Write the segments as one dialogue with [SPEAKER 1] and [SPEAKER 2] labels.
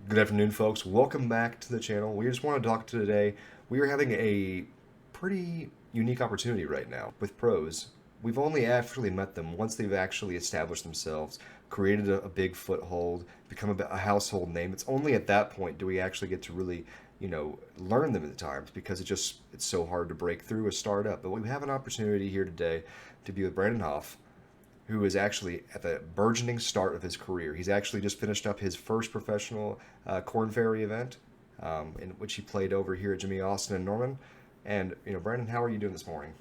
[SPEAKER 1] Good afternoon, folks. Welcome back to the channel. We just want to talk to today. We are having a pretty unique opportunity right now with pros. We've only actually met them once they've actually established themselves, created a big foothold, become a household name. It's only at that point do we actually get to really, learn them at times because it's so hard to break through a startup. But we have an opportunity here today to be with Brandon Hoff, who is actually at the burgeoning start of his career. He's actually just finished up his first professional Corn Ferry event, in which he played over here at Jimmy Austin and Norman. And Brandon, how are you doing this morning?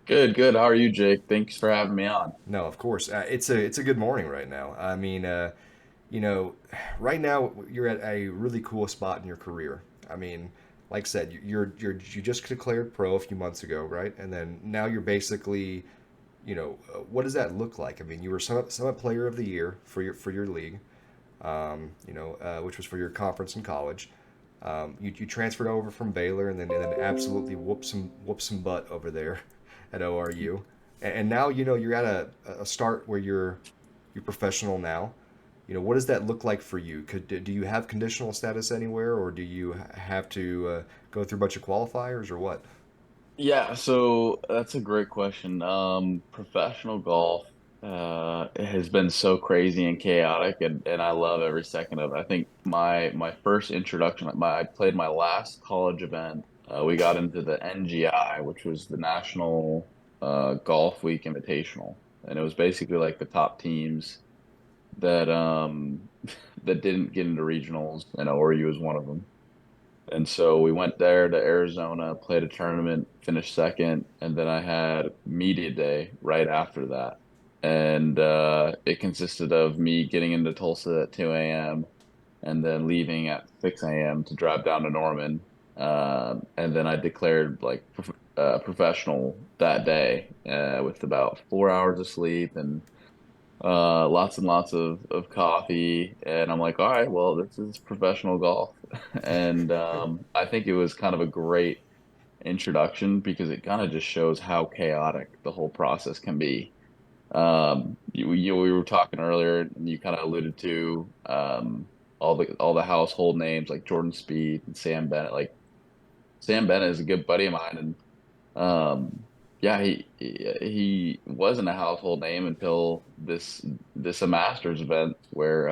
[SPEAKER 2] Good, good. How are you, Jake? Thanks for having me on.
[SPEAKER 1] No, of course, it's a good morning right now. You know, right now you're at a really cool spot in your career. I mean, like I said, you just declared pro a few months ago, right? And then now you're basically, what does that look like? I mean, you were Summit Player of the Year for your league, which was for your conference in college. You transferred over from Baylor and then absolutely whoop some butt over there at ORU, and now you're at a start where you're professional now. What does that look like for you? Do you have conditional status anywhere, or do you have to go through a bunch of qualifiers, or what?
[SPEAKER 2] Yeah, so that's a great question. Professional golf it has been so crazy and chaotic, and I love every second of it. I think my first introduction, I played my last college event. We got into the NGI, which was the National Golf Week Invitational, and it was basically like the top teams that that didn't get into regionals, and ORU was one of them. And so we went there to Arizona, played a tournament, finished second, and then I had media day right after that. And it consisted of me getting into Tulsa at 2 a.m. and then leaving at 6 a.m. to drive down to Norman. And then I declared like professional that day with about 4 hours of sleep and lots and lots of coffee. And I'm like, all right, well, this is professional golf. And I think it was kind of a great introduction because it kind of just shows how chaotic the whole process can be. We were talking earlier, and you kind of alluded to all the household names like Jordan Spieth and Sam Bennett. Like Sam Bennett is a good buddy of mine, and yeah, he wasn't a household name until this a Masters event where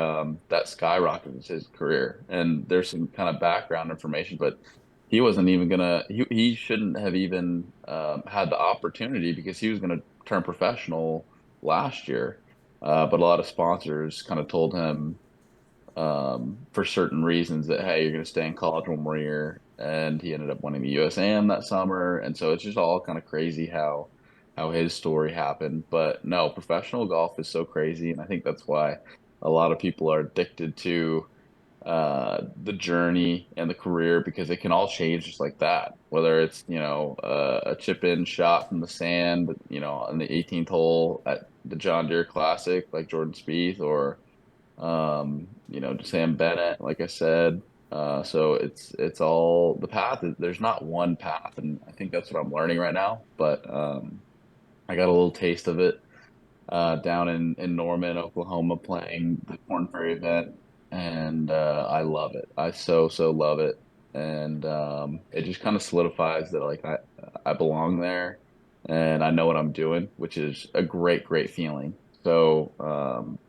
[SPEAKER 2] that skyrocketed his career. And there's some kind of background information, but he wasn't even gonna he shouldn't have even had the opportunity because he was gonna turn professional last year. But a lot of sponsors kind of told him for certain reasons that, hey, you're going to stay in college one more year. And he ended up winning the USAM that summer. And so it's just all kind of crazy how his story happened. But no, professional golf is so crazy. And I think that's why a lot of people are addicted to the journey and the career because it can all change just like that. Whether it's, a chip in shot from the sand, on the 18th hole at the John Deere Classic, like Jordan Spieth, or Sam Bennett, like I said. So it's all the path is there's not one path, and I think that's what I'm learning right now. But I got a little taste of it down in Norman, Oklahoma, playing the Corn Ferry event, and I love it. I so love it, and it just kind of solidifies that like I belong there, and I know what I'm doing, which is a great feeling. So,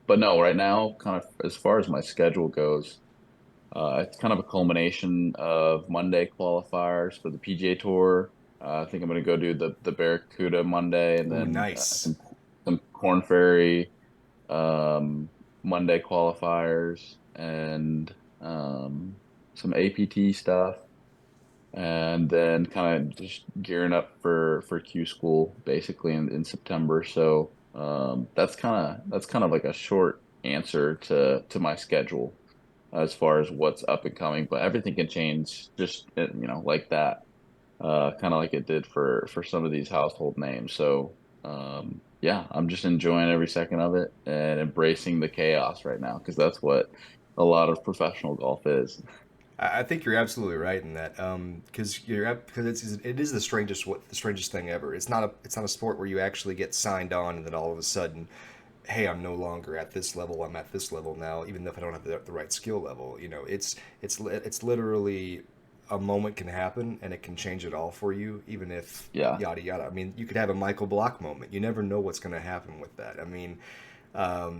[SPEAKER 2] but no, right now, kind of as far as my schedule goes, it's kind of a culmination of Monday qualifiers for the PGA Tour. I think I'm going to go do the Barracuda Monday, and
[SPEAKER 1] Ooh,
[SPEAKER 2] then
[SPEAKER 1] nice.
[SPEAKER 2] some Corn Ferry Monday qualifiers, and some APT stuff, and then kind of just gearing up for Q school basically in September. So that's kind of like a short answer to my schedule as far as what's up and coming, but everything can change just like that, kind of like it did for some of these household names. So yeah, I'm just enjoying every second of it and embracing the chaos right now because that's what a lot of professional golf is.
[SPEAKER 1] I think you're absolutely right in that, because it is the strangest thing ever. It's not a sport where you actually get signed on and then all of a sudden hey, I'm no longer at this level. I'm at this level now, even if I don't have the right skill level. It's literally a moment can happen and it can change it all for you, even if
[SPEAKER 2] Yeah.
[SPEAKER 1] yada yada. I mean, you could have a Michael Block moment. You never know what's going to happen with that.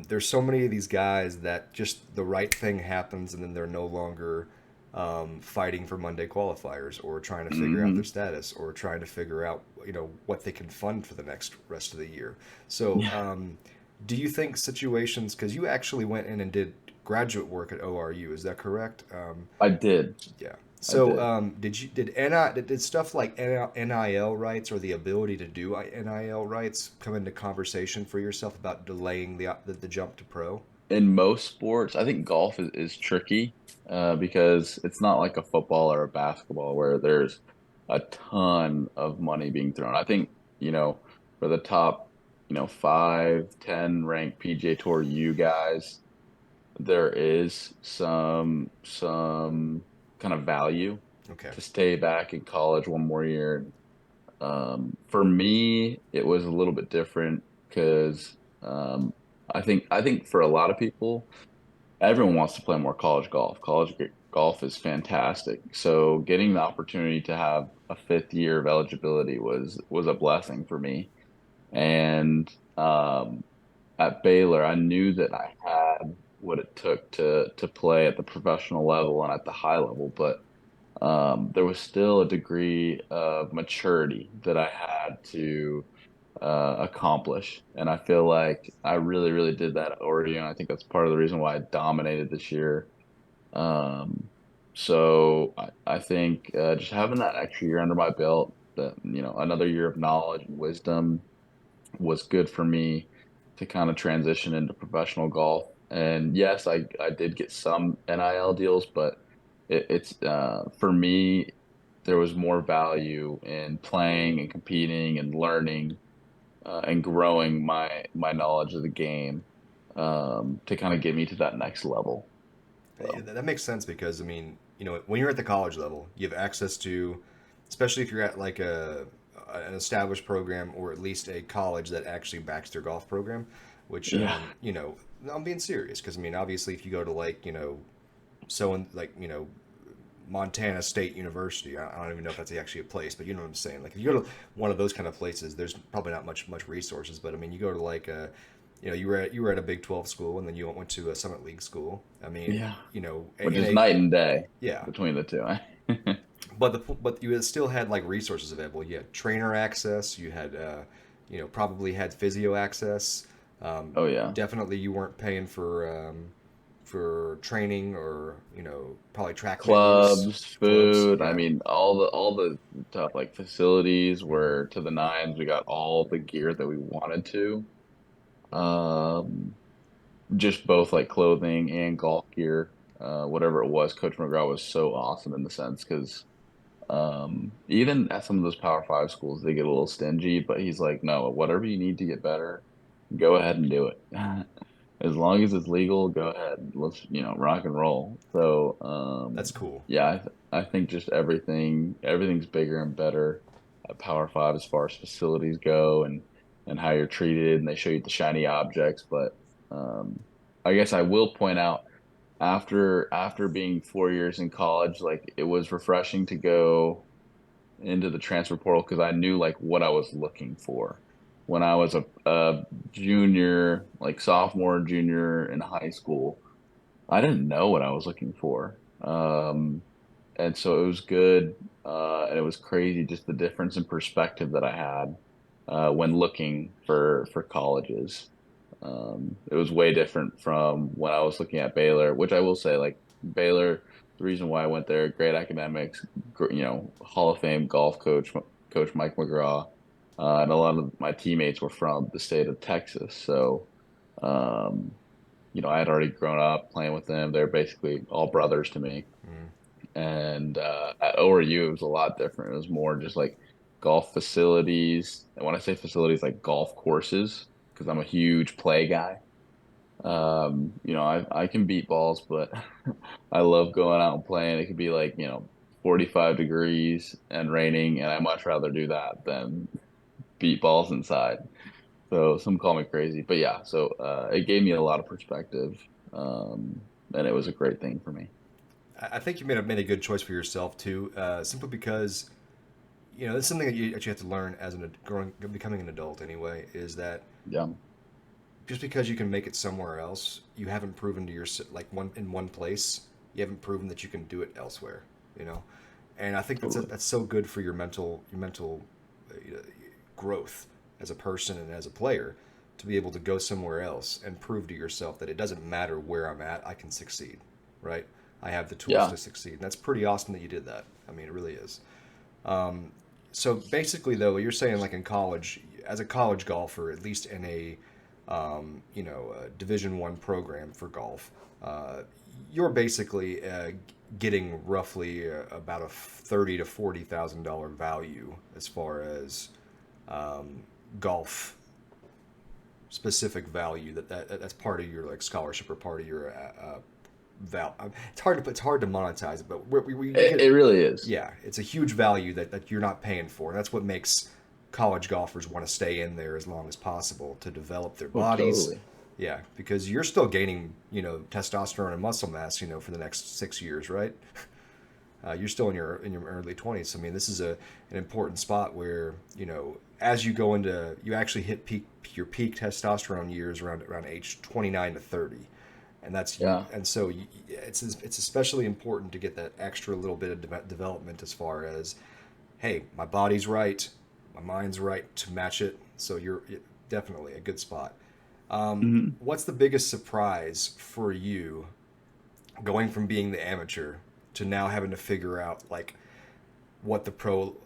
[SPEAKER 1] There's so many of these guys that just the right thing happens and then they're no longer fighting for Monday qualifiers or trying to figure out their
[SPEAKER 2] Hmm.
[SPEAKER 1] status or trying to figure out what they can fund for the next rest of the year. So,
[SPEAKER 2] Yeah,
[SPEAKER 1] do you think situations because you actually went in and did graduate work at ORU, is that correct?
[SPEAKER 2] I did.
[SPEAKER 1] Yeah.
[SPEAKER 2] I
[SPEAKER 1] So,
[SPEAKER 2] did.
[SPEAKER 1] did stuff like NIL rights or the ability to do NIL rights come into conversation for yourself about delaying the jump to pro?
[SPEAKER 2] In most sports, I think golf is tricky because it's not like a football or a basketball where there's a ton of money being thrown. I think, for the top, 5, 10 ranked PGA Tour U guys, there is some kind of value
[SPEAKER 1] Okay.
[SPEAKER 2] to stay back in college one more year. For me, it was a little bit different because I think for a lot of people, everyone wants to play more college golf. Golf is fantastic. So getting the opportunity to have a fifth year of eligibility was a blessing for me. And at Baylor, I knew that I had what it took to play at the professional level and at the high level, but there was still a degree of maturity that I had to accomplish. And I feel like I really, really did that at Oregon. I think that's part of the reason why I dominated this year. Um, so I think just having that extra year under my belt, that another year of knowledge and wisdom was good for me to kind of transition into professional golf. And yes, I did get some NIL deals, but it's for me, there was more value in playing and competing and learning and growing my knowledge of the game to kind of get me to that next level.
[SPEAKER 1] Yeah,
[SPEAKER 2] So
[SPEAKER 1] that makes sense because when you're at the college level, you have access to, especially if you're at like an established program or at least a college that actually backs their golf program, which
[SPEAKER 2] yeah,
[SPEAKER 1] I'm being serious because obviously if you go to like so in like Montana State University, I don't even know if that's actually a place, but you know what I'm saying. Like if you go to one of those kind of places, there's probably not much resources, but I mean you go to like you were at a Big 12 school and then you went to a Summit League school. I mean,
[SPEAKER 2] yeah, which
[SPEAKER 1] in
[SPEAKER 2] is
[SPEAKER 1] a
[SPEAKER 2] night and day
[SPEAKER 1] yeah,
[SPEAKER 2] between the two.
[SPEAKER 1] but you still had like resources available. You had trainer access. You had probably had physio access. Um,
[SPEAKER 2] Oh yeah.
[SPEAKER 1] Definitely you weren't paying for training or probably TrackMan use,
[SPEAKER 2] Clubs,
[SPEAKER 1] clubs.
[SPEAKER 2] food. I
[SPEAKER 1] Yeah,
[SPEAKER 2] mean, all the stuff like facilities were to the nines. We got all the gear that we wanted to. Um, just both like clothing and golf gear, whatever it was. Coach McGraw was so awesome in the sense because even at some of those Power Five schools, they get a little stingy, but he's like, no, whatever you need to get better, go ahead and do it. As long as it's legal, go ahead. Let's, rock and roll. So,
[SPEAKER 1] that's cool.
[SPEAKER 2] yeah, I think just everything's bigger and better at Power Five as far as facilities go and how you're treated, and they show you the shiny objects. But I guess I will point out after being 4 years in college, like it was refreshing to go into the transfer portal because I knew like what I was looking for when I was a junior, like sophomore, junior in high school. I didn't know what I was looking for. And so it was good. And it was crazy just the difference in perspective that I had when looking for colleges. It was way different from when I was looking at Baylor, which I will say, like Baylor, the reason why I went there, great academics, Hall of Fame golf coach, Coach Mike McGraw, and a lot of my teammates were from the state of Texas. So, um, I had already grown up playing with them. They're basically all brothers to me.
[SPEAKER 1] Mm.
[SPEAKER 2] And at ORU, it was a lot different. It was more just like golf facilities. And when I say facilities, like golf courses, because I'm a huge play guy. I can beat balls, but I love going out and playing. It could be like, 45 degrees and raining, and I much rather do that than beat balls inside. So some call me crazy, but yeah, so it gave me a lot of perspective, and it was a great thing for me.
[SPEAKER 1] I think you made a good choice for yourself too, simply because this is something that you have to learn as becoming an adult anyway. Is that
[SPEAKER 2] Yeah,
[SPEAKER 1] just because you can make it somewhere else, you haven't proven to yourself like one place. You haven't proven that you can do it elsewhere. You know, and I think
[SPEAKER 2] totally.
[SPEAKER 1] that's so good for your mental growth as a person and as a player to be able to go somewhere else and prove to yourself that it doesn't matter where I'm at, I can succeed. Right? I have the tools
[SPEAKER 2] Yeah.
[SPEAKER 1] to succeed. And that's pretty awesome that you did that. I mean, it really is. So basically, though, you're saying like in college, as a college golfer, at least in a Division One program for golf, uh, you're basically getting roughly about a $30,000 to $40,000 value as far as golf specific value that's part of your like scholarship or part of your val. It's hard to monetize it, but you
[SPEAKER 2] It
[SPEAKER 1] get
[SPEAKER 2] really is.
[SPEAKER 1] yeah, it's a huge value that you're not paying for. And that's what makes college golfers want to stay in there as long as possible to develop their
[SPEAKER 2] Oh,
[SPEAKER 1] bodies.
[SPEAKER 2] totally.
[SPEAKER 1] Yeah, because you're still gaining, testosterone and muscle mass, for the next 6 years, right? You're still in your early 20s. I mean, this is an important spot where as you go into you actually hit your peak testosterone years around age 29 to 30, and
[SPEAKER 2] Yeah.
[SPEAKER 1] it's especially important to get that extra little bit of development as far as hey, my body's right, my mind's right to match it. So you're definitely a good spot.
[SPEAKER 2] Hmm.
[SPEAKER 1] What's the biggest surprise for you going from being the amateur to now having to figure out like what the pro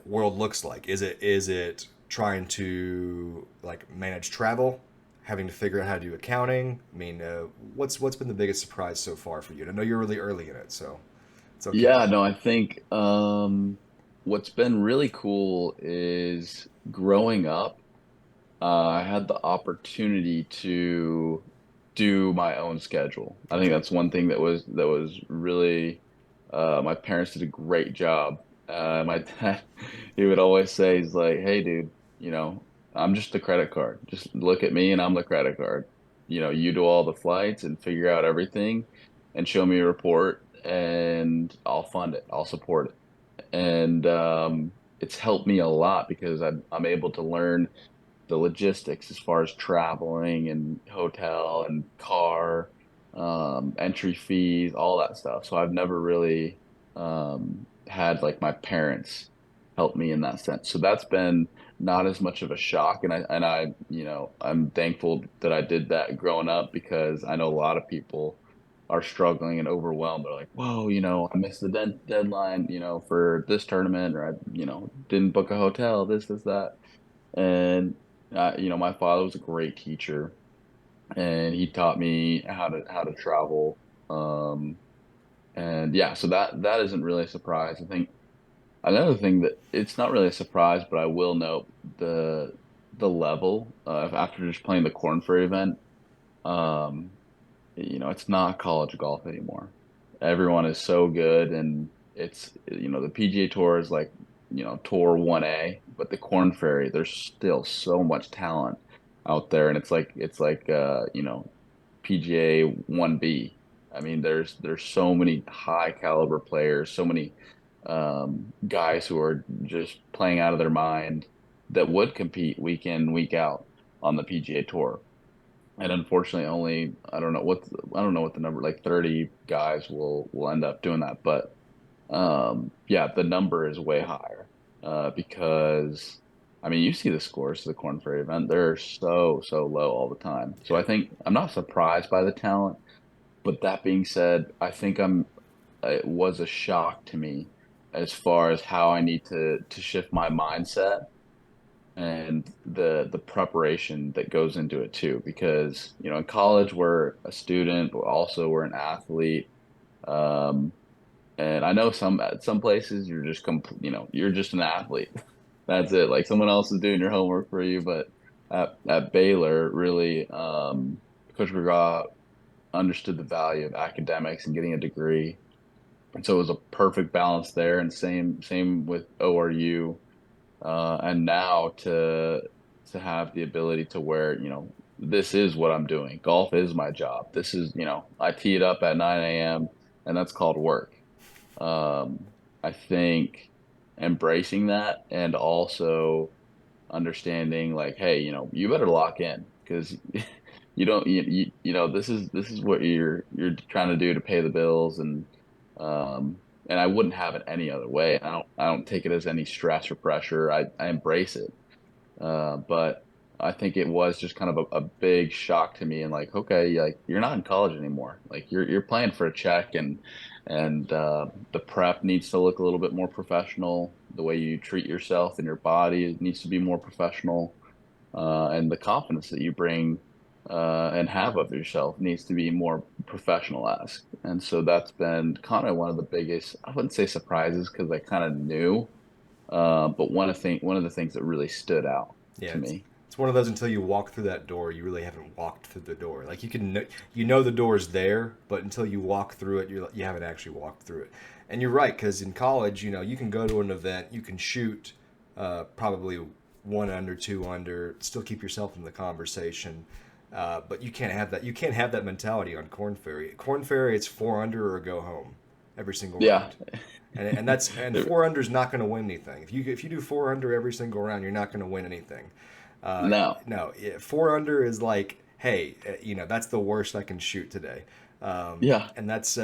[SPEAKER 1] world looks like? Is it trying to like manage travel, having to figure out how to do accounting? I mean, what's been the biggest surprise so far for you? And I know you're really early in it, so it's okay.
[SPEAKER 2] Yeah, no, I think what's been really cool is growing up, I had the opportunity to do my own schedule. I think that's one thing that was really my parents did a great job. My dad, he would always say, he's like, "Hey, dude, I'm just the credit card. Just look at me, and I'm the credit card. You do all the flights and figure out everything, and show me a report, and I'll fund it. I'll support it." And it's helped me a lot because I'm able to learn the logistics as far as traveling and hotel and car, entry fees, all that stuff. So I've never really had like my parents help me in that sense. So that's been not as much of a shock. I'm thankful that I did that growing up because I know a lot of people are struggling and overwhelmed. They're like, whoa, I missed the deadline, for this tournament, or I, didn't book a hotel, this, that. And my father was a great teacher, and he taught me how to travel. Um, and yeah, so that isn't really a surprise. I think another thing that it's not really a surprise, but I will note the level of after just playing the Corn Ferry event. Um, it's not college golf anymore. Everyone is so good, and the PGA Tour is like, Tour 1A, but the Corn Ferry, there's still so much talent out there, and it's like PGA 1B. I mean, there's so many high caliber players, so many guys who are just playing out of their mind that would compete week in, week out on the PGA Tour. And unfortunately, only I don't know what the number, like 30 guys will end up doing that. But yeah, the number is way higher because I mean, you see the scores to the Corn Ferry event; they're so low all the time. So I
[SPEAKER 1] Yeah.
[SPEAKER 2] think I'm not surprised by the talent. But that being said, I think it was a shock to me as far as how I need to shift my mindset and the preparation that goes into it too, because in college we're a student but also we're an athlete. um and I know at some places you're just you're just an athlete. That's it, like someone else is doing your homework for you. But at Baylor, really, Coach McGraw understood the value of academics and getting a degree, and so it was a perfect balance there. And same with ORU, and now to have the ability to where, this is what I'm doing. Golf is my job. This is, I tee it up at 9 a.m. and that's called work. I think embracing that and also understanding like, hey, you better lock in because you don't this is what you're trying to do to pay the bills um and I wouldn't have it any other way. I don't take it as any stress or pressure. I embrace it. But I think it was just kind of a big shock to me and like, okay, like you're not in college anymore. Like you're playing for a check and the prep needs to look a little bit more professional. The way you treat yourself and your body needs to be more professional. And the confidence that you bring and have of yourself needs to be more professional-esque. And so that's been kind of one of the biggest, I wouldn't say surprises because I kind of knew, but one of the things that really stood out
[SPEAKER 1] Yeah,
[SPEAKER 2] to me.
[SPEAKER 1] it's one of those until you walk through that door, you really haven't walked through the door. Like you know the door's there, but until you walk through it, you haven't actually walked through it. And you're right, because in college, you can go to an event, you can shoot probably one under, two under, still keep yourself in the conversation. But you can't have that. You can't have that mentality on Corn Ferry. Corn Ferry, it's four under or go home every single
[SPEAKER 2] Yeah.
[SPEAKER 1] round. And four under is not going to win anything. If you do four under every single round, you're not going to win anything. Uh,
[SPEAKER 2] No.
[SPEAKER 1] no, four under is like, hey, that's the worst I can shoot today,
[SPEAKER 2] Yeah.
[SPEAKER 1] and that's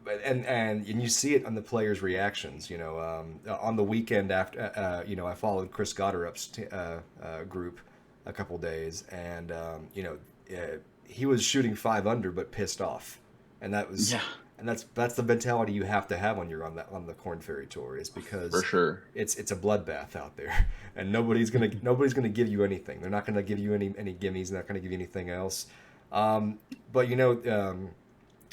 [SPEAKER 1] and you see it on the players' reactions. On the weekend after, I followed Chris Gotterup's group a couple days, and he was shooting five under but pissed off, and that was
[SPEAKER 2] Yeah,
[SPEAKER 1] and that's the mentality you have to have when you're on the Corn Ferry Tour, is
[SPEAKER 2] for
[SPEAKER 1] because
[SPEAKER 2] sure.
[SPEAKER 1] it's a bloodbath out there, and nobody's gonna give you anything. They're not gonna give you any gimmies. They're not gonna give you anything else. But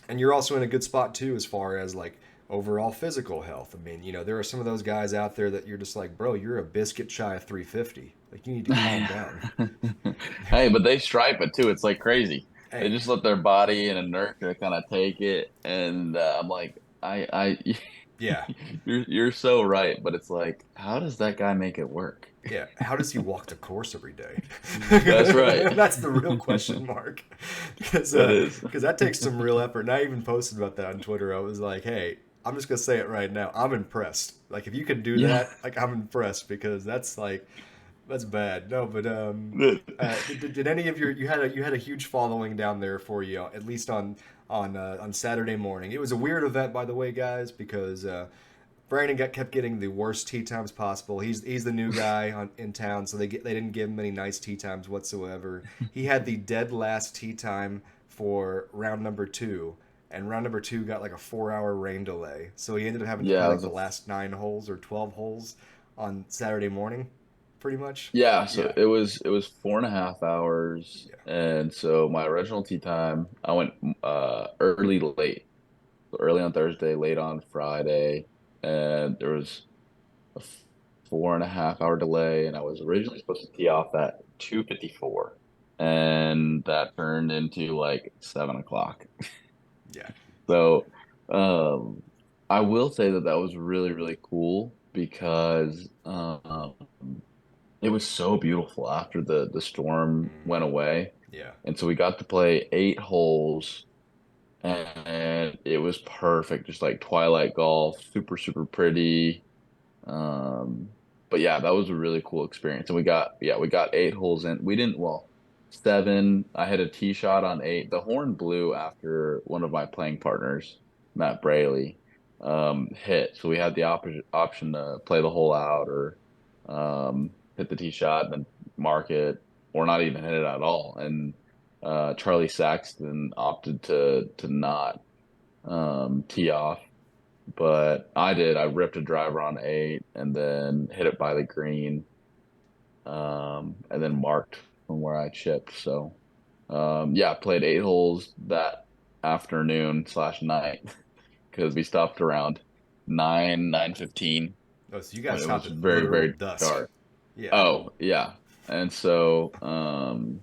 [SPEAKER 1] and you're also in a good spot too as far as like overall physical health. I mean, there are some of those guys out there that you're just like, bro, you're a biscuit shy of 350. Like you need to calm down.
[SPEAKER 2] Hey, but they stripe it too. It's like crazy. They
[SPEAKER 1] Hey,
[SPEAKER 2] just let their body and inertia kind of take it, and I'm like,
[SPEAKER 1] yeah,
[SPEAKER 2] you're so right. But it's like, how does that guy make it work?
[SPEAKER 1] yeah. How does he walk the course every day?
[SPEAKER 2] That's right.
[SPEAKER 1] That's the real question mark. Because
[SPEAKER 2] That is.
[SPEAKER 1] that takes some real effort. And I even posted about that on Twitter. I was like, hey, I'm just gonna say it right now. I'm impressed. Like if you can do
[SPEAKER 2] Yeah.
[SPEAKER 1] that, like I'm impressed because that's bad. No, but did any of you had a huge following down there for you, at least on Saturday morning. It was a weird event, by the way, guys, because Brandon kept getting the worst tee times possible. He's the new guy in town, so they didn't give him any nice tee times whatsoever. He had the dead last tee time for round number two, and round number two got like a 4 hour rain delay, so he ended up having to play
[SPEAKER 2] Yeah, it
[SPEAKER 1] like
[SPEAKER 2] was
[SPEAKER 1] the last 9 holes or 12 holes on Saturday morning, pretty much.
[SPEAKER 2] yeah, so
[SPEAKER 1] Yeah,
[SPEAKER 2] it was 4.5 hours,
[SPEAKER 1] yeah.
[SPEAKER 2] and so my original tea time, I went early late. So early on Thursday, late on Friday, and there was a 4.5 hour delay, and I was originally supposed to tee off at 2:54, and that turned into like 7 o'clock.
[SPEAKER 1] Yeah.
[SPEAKER 2] So, um, I will say that that was really, really cool because it was so beautiful after the storm went
[SPEAKER 1] Hmm.
[SPEAKER 2] away.
[SPEAKER 1] Yeah.
[SPEAKER 2] And so we got to play 8 holes and it was perfect, just like twilight golf, super, super pretty. Um, but yeah, that was a really cool experience. And we got 8 holes in. We didn't, well, seven. I had a tee shot on eight. The horn blew after one of my playing partners, Matt Brayley, hit. So we had the option to play the hole out or hit the tee shot and then mark it or not even hit it at all. And Charlie Saxton opted to not tee off, but I did. I ripped a driver on eight and then hit it by the green, and then marked from where I chipped. So, yeah, I played 8 holes that afternoon slash night because we stopped around 9:15
[SPEAKER 1] Oh, so you
[SPEAKER 2] when
[SPEAKER 1] guys
[SPEAKER 2] it
[SPEAKER 1] stopped
[SPEAKER 2] was
[SPEAKER 1] at
[SPEAKER 2] very,
[SPEAKER 1] literal
[SPEAKER 2] very
[SPEAKER 1] dusk.
[SPEAKER 2] dark.
[SPEAKER 1] Yeah.
[SPEAKER 2] Oh, yeah. And so, and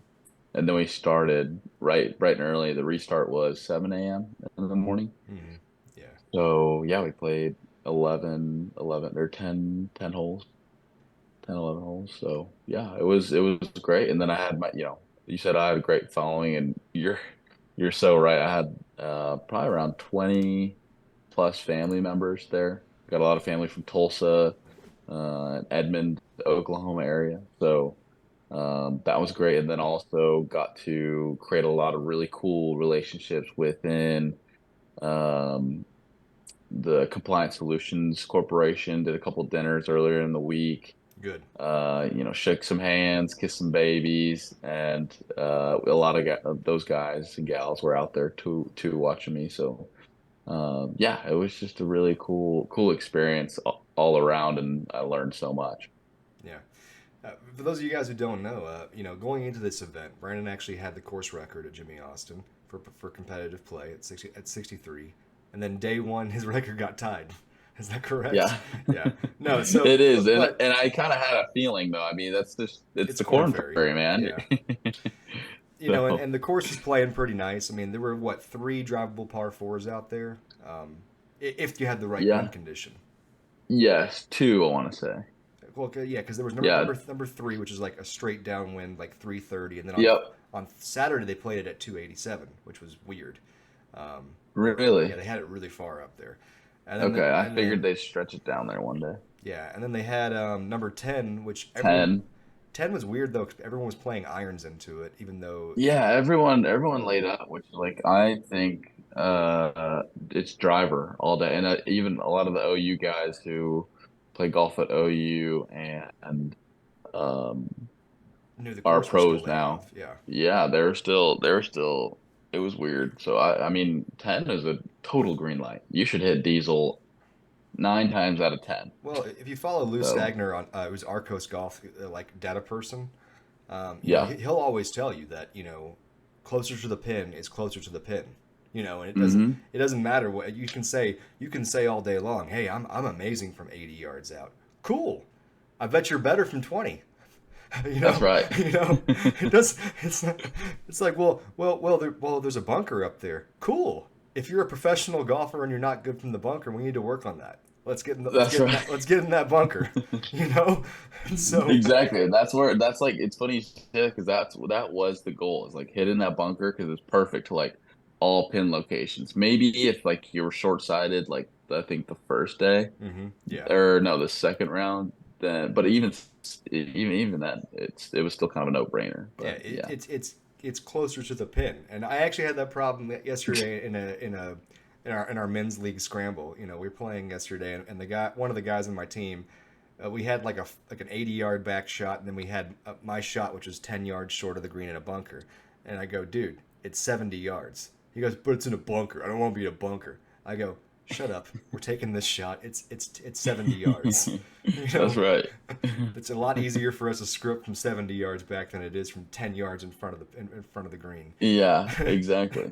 [SPEAKER 2] then we started right and early. The restart was 7 a.m. in the morning.
[SPEAKER 1] Hmm. Yeah.
[SPEAKER 2] So yeah, we played 11 or 10 holes, 10, 11 holes. So yeah, it was great. And then I had my, you said I had a great following, and you're so right. I had probably around 20 plus family members there. Got a lot of family from Tulsa, Edmond, Oklahoma area. So that was great. And then also got to create a lot of really cool relationships within um, the Compliance Solutions Corporation. Did a couple dinners earlier in the week.
[SPEAKER 1] Good.
[SPEAKER 2] Shook some hands, kissed some babies, and a lot of those guys and gals were out there too watching me. So yeah, it was just a really cool experience all around, and I learned so much.
[SPEAKER 1] Yeah. For those of you guys who don't know, going into this event, Brandon actually had the course record at Jimmy Austin for competitive play at 63, and then day one his record got tied. Is that correct?
[SPEAKER 2] Yeah,
[SPEAKER 1] Yeah. No. So,
[SPEAKER 2] it is,
[SPEAKER 1] but
[SPEAKER 2] and I kind of had a feeling though. I mean, it's
[SPEAKER 1] it's
[SPEAKER 2] the
[SPEAKER 1] Corn
[SPEAKER 2] Corn
[SPEAKER 1] Ferry.
[SPEAKER 2] Ferry, man.
[SPEAKER 1] Yeah. And,
[SPEAKER 2] So
[SPEAKER 1] and the course is playing pretty nice. I mean, there were what three drivable par fours out there, if you had the right wind
[SPEAKER 2] yeah,
[SPEAKER 1] condition.
[SPEAKER 2] yes, two, I want to say.
[SPEAKER 1] Well, yeah, because there was
[SPEAKER 2] Yeah,
[SPEAKER 1] number three, which is like a straight downwind, like 330, and then
[SPEAKER 2] yep,
[SPEAKER 1] on Saturday they played it at 287, which was weird. Yeah,
[SPEAKER 2] really.
[SPEAKER 1] they had it really far up there, and then
[SPEAKER 2] Okay, I
[SPEAKER 1] and
[SPEAKER 2] figured
[SPEAKER 1] then
[SPEAKER 2] they'd stretch it down there one day.
[SPEAKER 1] yeah, and then they had number 10, which everyone
[SPEAKER 2] 10.
[SPEAKER 1] 10 was weird though, 'cause everyone was playing irons into it, even though
[SPEAKER 2] Yeah, everyone laid up, which like I think it's driver all day, and even a lot of the OU guys who play golf at OU and um
[SPEAKER 1] knew the
[SPEAKER 2] are
[SPEAKER 1] course was still
[SPEAKER 2] pros
[SPEAKER 1] laying
[SPEAKER 2] now.
[SPEAKER 1] off. Yeah.
[SPEAKER 2] Yeah, they were still it was weird. So I mean 10 is a total green light. You should hit diesel 9 times out of 10.
[SPEAKER 1] Well, if you follow Lou
[SPEAKER 2] So
[SPEAKER 1] Stagner on who's Arcos Golf, like data person,
[SPEAKER 2] yeah.
[SPEAKER 1] he'll always tell you that closer to the pin is closer to the pin. And
[SPEAKER 2] Hmm.
[SPEAKER 1] it doesn't matter what you can say. You can say all day long, "Hey, I'm amazing from 80 yards out." Cool. I bet you're better from 20. you
[SPEAKER 2] That's
[SPEAKER 1] know,
[SPEAKER 2] right.
[SPEAKER 1] it does. It's not, it's like there's a bunker up there. Cool. If you're a professional golfer and you're not good from the bunker, we need to work on that.
[SPEAKER 2] That's right.
[SPEAKER 1] Let's get in that bunker. You know, and so
[SPEAKER 2] Exactly. That's like it's funny you say that because that was the goal is like hitting that bunker because it's perfect to like all pin locations. Maybe if like you were short sighted, like I think the first day
[SPEAKER 1] yeah.
[SPEAKER 2] or no, the second round, then but even then it was still kind of a no brainer.
[SPEAKER 1] Yeah,
[SPEAKER 2] But yeah.
[SPEAKER 1] it's closer to the pin, and I actually had that problem yesterday in our men's league scramble. We were playing yesterday, and one of the guys on my team, we had like an 80-yard back shot, and then we had my shot, which was 10 yards short of the green in a bunker, and I go, dude, it's 70 yards. He goes, but it's in a bunker. I don't want to be in a bunker. I go, shut up. We're taking this shot. It's 70 yards. You
[SPEAKER 2] That's
[SPEAKER 1] know,
[SPEAKER 2] right.
[SPEAKER 1] it's a lot easier for us to script from 70 yards back than it is from 10 yards in front of the green.
[SPEAKER 2] Yeah, exactly.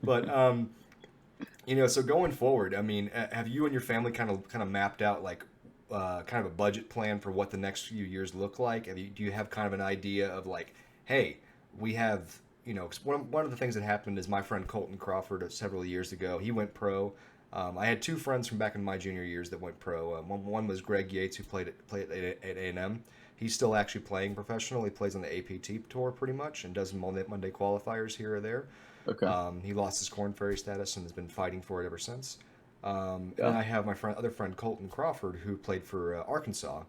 [SPEAKER 1] But so going forward, I mean, have you and your family kind of mapped out like kind of a budget plan for what the next few years look like? Do you have kind of an idea of like, hey, we have 'cause one of the things that happened is my friend Colton Crawford several years ago, he went pro. I had two friends from back in my junior years that went pro. One was Greg Yates, who played at A&M. He's still actually playing professional. He plays on the APT tour pretty much and does Monday qualifiers here or there.
[SPEAKER 2] Okay.
[SPEAKER 1] He lost his Corn Ferry status and has been fighting for it ever since. And then
[SPEAKER 2] Yeah.
[SPEAKER 1] I have my other friend Colton Crawford, who played for Arkansas,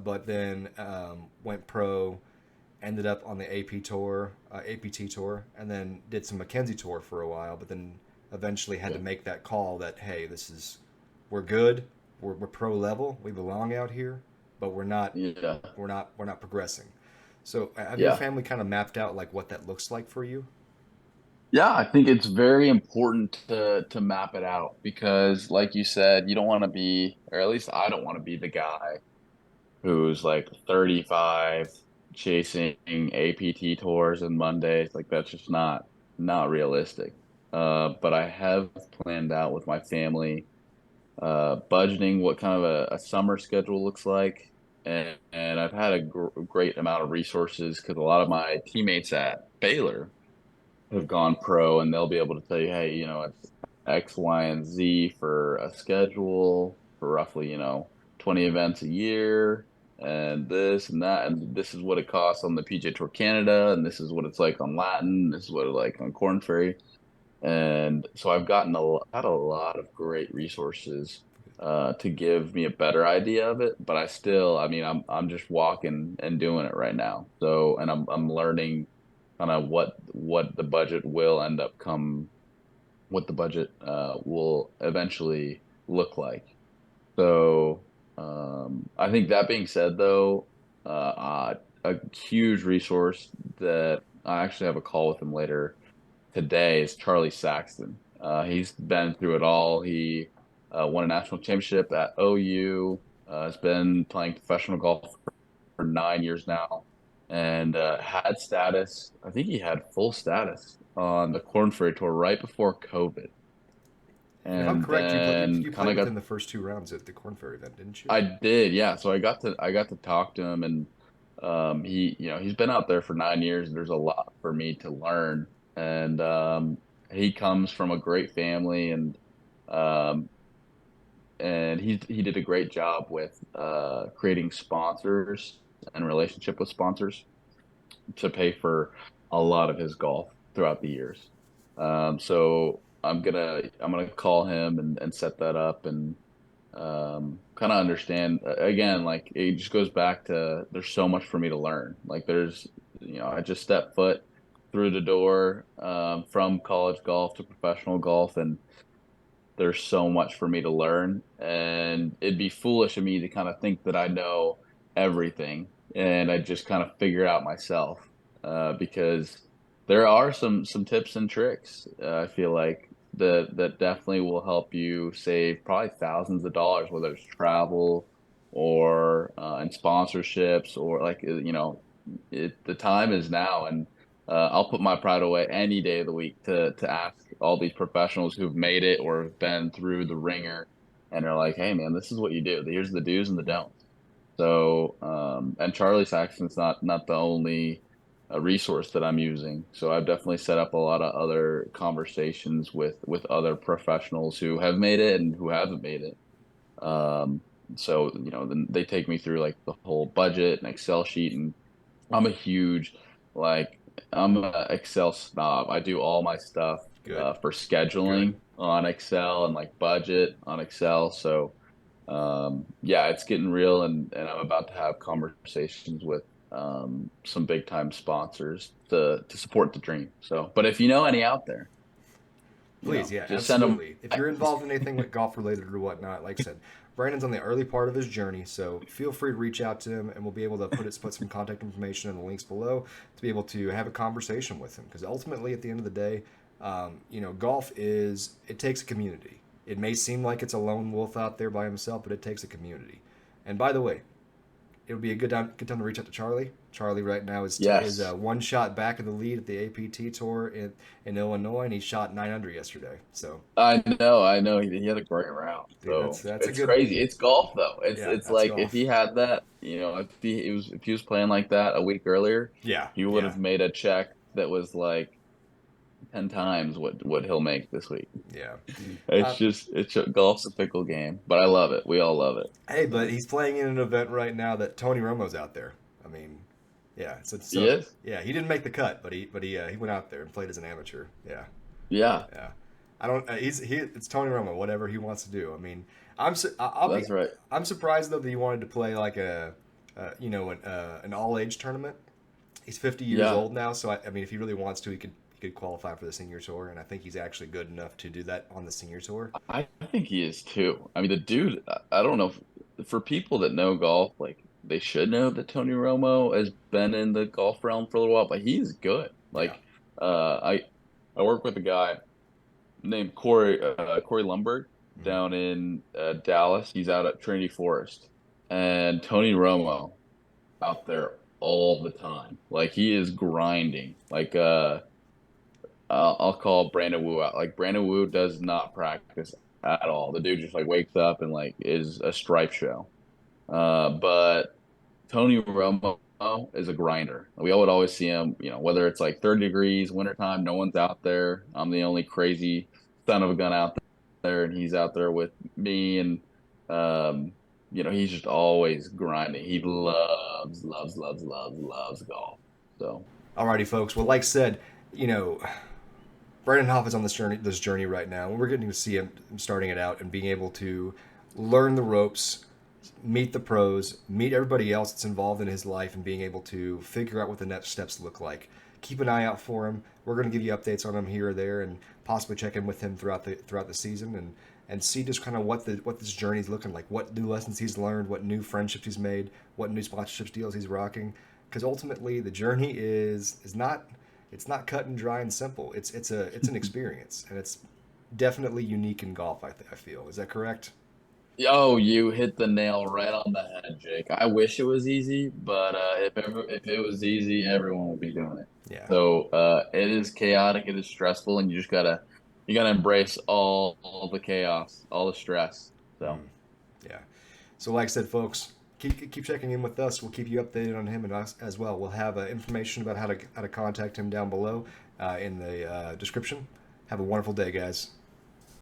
[SPEAKER 1] but then went pro, ended up on the APT tour, and then did some Mackenzie tour for a while, but then eventually had to make that call that hey, we're good, we're pro level, we belong out here, but
[SPEAKER 2] Yeah.
[SPEAKER 1] we're not progressing. So have your
[SPEAKER 2] Yeah.
[SPEAKER 1] family kind of mapped out like what that looks like for you?
[SPEAKER 2] Yeah, I think it's very important to map it out because like you said, you don't want to be, or at least I don't want to be the guy who's like 35 chasing APT tours and Mondays. Like that's just not realistic. But I have planned out with my family, budgeting what kind of a summer schedule looks like. And I've had a great amount of resources because a lot of my teammates at Baylor have gone pro and they'll be able to tell you, hey, it's X, Y, and Z for a schedule for roughly, 20 events a year. and this and that, and this is what it costs on the PJ Tour Canada, and this is what it's like on Latin, this is what it's like on Corn Ferry. And so I've had a lot of great resources to give me a better idea of it, but I mean, I'm just walking and doing it right now. So, and I'm learning kind of what the budget will end up what the budget will eventually look like. So, I think that being said, though, a huge resource that I actually have a call with him later today is Charlie Saxton. He's been through it all. He won a national championship at OU. Has been playing professional golf for 9 years now, and had status. I think he had full status on the Corn Ferry Tour right before COVID,
[SPEAKER 1] If I'm
[SPEAKER 2] and
[SPEAKER 1] correct,
[SPEAKER 2] then
[SPEAKER 1] you
[SPEAKER 2] kind
[SPEAKER 1] played
[SPEAKER 2] of
[SPEAKER 1] with
[SPEAKER 2] got.
[SPEAKER 1] him the first two rounds at the Corn Ferry event, didn't you?
[SPEAKER 2] I did, yeah. So I got to talk to him, and he's been out there for 9 years. There's a lot for me to learn, and he comes from a great family, um, and he did a great job with creating sponsors and relationship with sponsors to pay for a lot of his golf throughout the years. So I'm gonna call him and set that up and kind of understand again. Like it just goes back to there's so much for me to learn. Like there's I just stepped foot through the door from college golf to professional golf, and there's so much for me to learn, and it'd be foolish of me to kind of think that I know everything and I just kind of figure it out myself, because there are some tips and tricks, I feel like that definitely will help you save probably thousands of dollars, whether it's travel or in sponsorships or like the time is now, and I'll put my pride away any day of the week to ask all these professionals who've made it or have been through the ringer, and are like, "Hey, man, this is what you do. Here's the do's and the don'ts." So, and Charlie Saxon's not the only resource that I'm using. So I've definitely set up a lot of other conversations with other professionals who have made it and who haven't made it. Um, so then they take me through like the whole budget and Excel sheet, and I'm a huge like I'm a Excel snob. I do all my stuff
[SPEAKER 1] Good,
[SPEAKER 2] for
[SPEAKER 1] good.
[SPEAKER 2] scheduling on Excel and like budget on Excel. So yeah, it's getting real, and I'm about to have conversations with some big time sponsors to support the dream. So, but if you know any out there,
[SPEAKER 1] Please, yeah,
[SPEAKER 2] just send them.
[SPEAKER 1] absolutely. If you're involved in anything with golf related or whatnot, like I said, Brandon's on the early part of his journey, so feel free to reach out to him, and we'll be able to put some contact information in the links below to be able to have a conversation with him. Because ultimately, at the end of the day, golf is it takes a community. It may seem like it's a lone wolf out there by himself, but it takes a community. And by the way, it would be a good time to reach out to Charlie. Charlie right now is
[SPEAKER 2] Yes,
[SPEAKER 1] one shot back of the lead at the APT tour in Illinois, and he shot 9 under yesterday. So,
[SPEAKER 2] I know. He had a great round,
[SPEAKER 1] dude,
[SPEAKER 2] so
[SPEAKER 1] that's a
[SPEAKER 2] it's
[SPEAKER 1] good
[SPEAKER 2] crazy. It's golf though.
[SPEAKER 1] yeah,
[SPEAKER 2] It's
[SPEAKER 1] that's
[SPEAKER 2] like if
[SPEAKER 1] golf.
[SPEAKER 2] he had that, if he was playing like that a week earlier,
[SPEAKER 1] Yeah,
[SPEAKER 2] he would
[SPEAKER 1] yeah,
[SPEAKER 2] have made a check that was like 10 times what he'll make this week.
[SPEAKER 1] yeah.
[SPEAKER 2] It's
[SPEAKER 1] Uh,
[SPEAKER 2] just golf's a fickle game, but I love it. We all love it.
[SPEAKER 1] hey, but he's playing in an event right now that Tony Romo's out there. I mean, yeah.
[SPEAKER 2] He
[SPEAKER 1] So
[SPEAKER 2] is.
[SPEAKER 1] yeah, he didn't make the cut, but he went out there and played as an amateur. Yeah,
[SPEAKER 2] Yeah,
[SPEAKER 1] yeah. I don't. It's Tony Romo. Whatever he wants to do. I mean, I'll be.
[SPEAKER 2] that's right.
[SPEAKER 1] I'm surprised though that he wanted to play like an all age tournament. He's 50 years
[SPEAKER 2] Yeah,
[SPEAKER 1] old now, so I mean, if he really wants to, he could qualify for the senior tour, and I think he's actually good enough to do that on the senior tour.
[SPEAKER 2] I think he is too. I mean, the dude. I don't know for people that know golf, like they should know that Tony Romo has been in the golf realm for a little while, but he is good.
[SPEAKER 1] Yeah.
[SPEAKER 2] Like, I work with a guy named Corey Lumberg
[SPEAKER 1] Mhm.
[SPEAKER 2] down in Dallas. He's out at Trinity Forest, and Tony Romo out there all the time. Like he is grinding. Like I'll call Brandon Wu out. Like Brandon Wu does not practice at all. The dude just like wakes up and like is a stripe show. But Tony Romo is a grinder. We would always see him, whether it's like 30 degrees, wintertime, no one's out there. I'm the only crazy son of a gun out there, and he's out there with me. And he's just always grinding. He loves, loves, loves, loves, loves golf. So,
[SPEAKER 1] Alrighty, folks. Well, like I said, you know, Brandon Hoff is on this journey right now, and we're getting to see him starting it out and being able to learn the ropes, meet the pros, meet everybody else that's involved in his life, and being able to figure out what the next steps look like. Keep an eye out for him. We're going to give you updates on him here or there, and possibly check in with him throughout the season, and see just kind of what this journey's looking like, what new lessons he's learned, what new friendships he's made, what new sponsorships deals he's rocking. Because ultimately, the journey is not it's not cut and dry and simple. It's an experience, and it's definitely unique in golf. I feel, is that correct?
[SPEAKER 2] oh, you hit the nail right on the head, Jake. I wish it was easy, but if it was easy, everyone would be doing it.
[SPEAKER 1] Yeah.
[SPEAKER 2] So it is chaotic, it is stressful, and you gotta embrace all the chaos, all the stress. So
[SPEAKER 1] Yeah. So, like I said, folks, keep checking in with us. We'll keep you updated on him and us as well. We'll have information about how to contact him down below in the description. Have a wonderful day, guys.